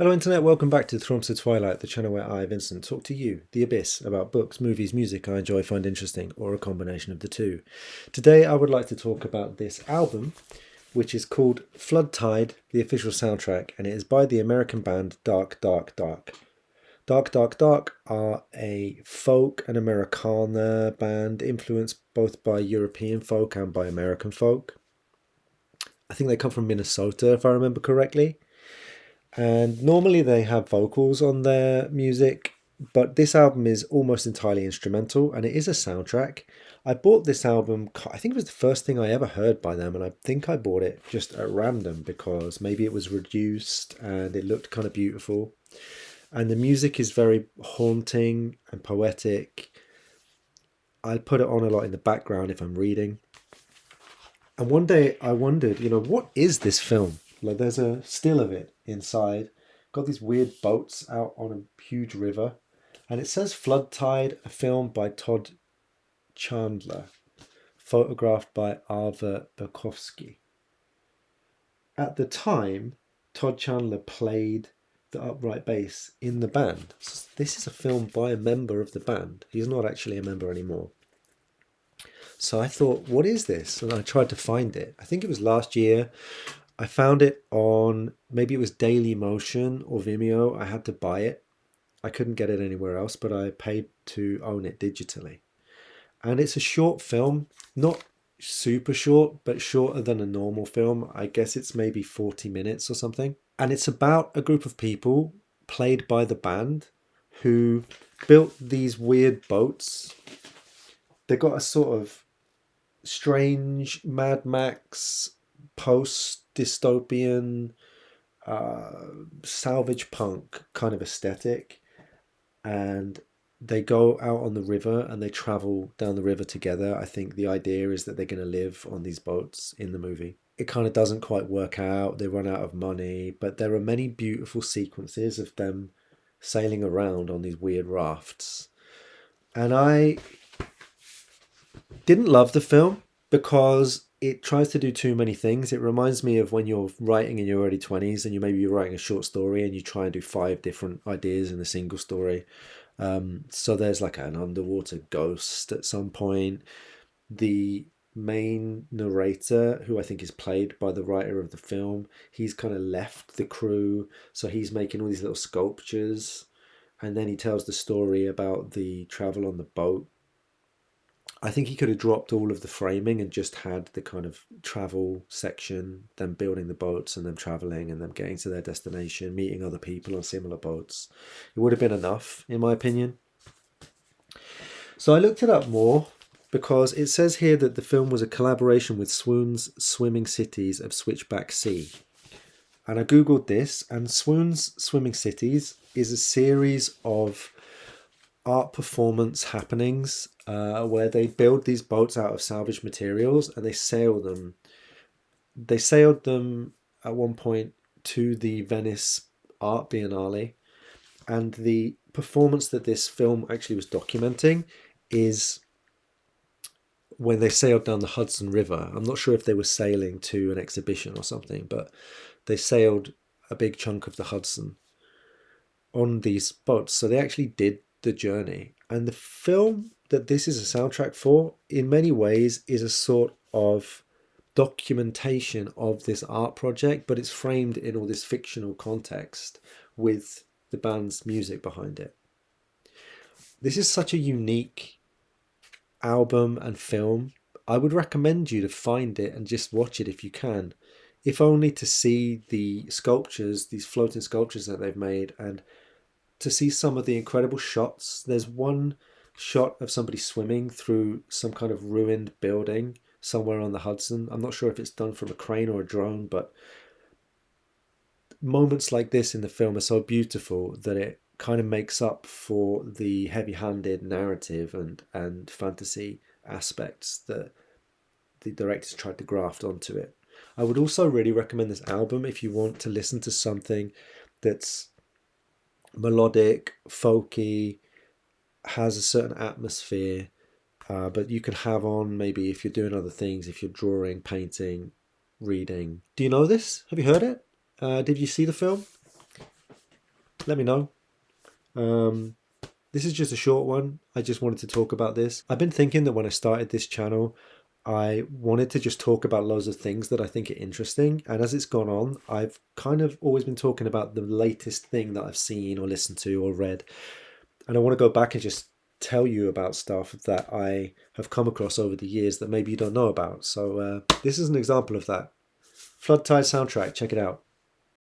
Hello Internet, welcome back to Tromsø Twilight, the channel where I, Vincent, talk to you, the Abyss, about books, movies, music I enjoy, find interesting, or a combination of the two. Today I would like to talk about this album, which is called Flood Tide, the official soundtrack, and it is by the American band Dark Dark Dark. Dark Dark Dark are a folk and Americana band influenced both by European folk and by American folk. I think they come from Minnesota, if I remember correctly. And normally they have vocals on their music, but this album is almost entirely instrumental and it is a soundtrack. I bought this album, I think it was the first thing I ever heard by them, and I think I bought it just at random because maybe it was reduced and it looked kind of beautiful. And the music is very haunting and poetic. I put it on a lot in the background if I'm reading. And one day I wondered, what is this film? Like, there's a still of it inside. Got these weird boats out on a huge river. And it says Flood Tide, a film by Todd Chandler, photographed by Arve Berkowski. At the time, Todd Chandler played the upright bass in the band. So this is a film by a member of the band. He's not actually a member anymore. So I thought, what is this? And I tried to find it. I think it was last year. I found it on, maybe it was Daily Motion or Vimeo. I had to buy it. I couldn't get it anywhere else, but I paid to own it digitally. And it's a short film, not super short, but shorter than a normal film. I guess it's maybe 40 minutes or something. And it's about a group of people played by the band who built these weird boats. They got a sort of strange Mad Max post-dystopian salvage punk kind of aesthetic, and they go out on the river and they travel down the river together. I think the idea is that they're going to live on these boats in the movie. It kind of doesn't quite work out. They run out of money, but there are many beautiful sequences of them sailing around on these weird rafts. And I didn't love the film because it tries to do too many things. It reminds me of when you're writing in your early 20s and you're writing a short story and you try and do 5 different ideas in a single story. So there's like an underwater ghost at some point. The main narrator, who I think is played by the writer of the film, he's kind of left the crew. So he's making all these little sculptures. And then he tells the story about the travel on the boat. I think he could have dropped all of the framing and just had the kind of travel section, them building the boats and them traveling and them getting to their destination, meeting other people on similar boats. It would have been enough, in my opinion. So I looked it up more because it says here that the film was a collaboration with Swoon's Swimming Cities of Switchback Sea. And I Googled this, and Swoon's Swimming Cities is a series of art performance happenings where they build these boats out of salvaged materials and they sail them. They sailed them at one point to the Venice Art Biennale, and the performance that this film actually was documenting is when they sailed down the Hudson River. I'm not sure if they were sailing to an exhibition or something, but they sailed a big chunk of the Hudson on these boats. So they actually did the journey. And the film that this is a soundtrack for, in many ways, is a sort of documentation of this art project, but it's framed in all this fictional context with the band's music behind it. This is such a unique album and film. I would recommend you to find it and just watch it if you can, if only to see the sculptures, these floating sculptures that they've made, and to see some of the incredible shots. There's one shot of somebody swimming through some kind of ruined building somewhere on the Hudson. I'm not sure if it's done from a crane or a drone, but moments like this in the film are so beautiful that it kind of makes up for the heavy-handed narrative and fantasy aspects that the directors tried to graft onto it. I would also really recommend this album if you want to listen to something that's melodic, folky, has a certain atmosphere, but you can have on maybe if you're doing other things, if you're drawing, painting, reading. Do you know this? Have you heard it? Did you see the film? let me know. This is just a short one. I just wanted to talk about this. I've been thinking that when I started this channel, I wanted to just talk about loads of things that I think are interesting. And as it's gone on, I've kind of always been talking about the latest thing that I've seen or listened to or read. And I want to go back and just tell you about stuff that I have come across over the years that maybe you don't know about. So this is an example of that. Flood Tide soundtrack, check it out.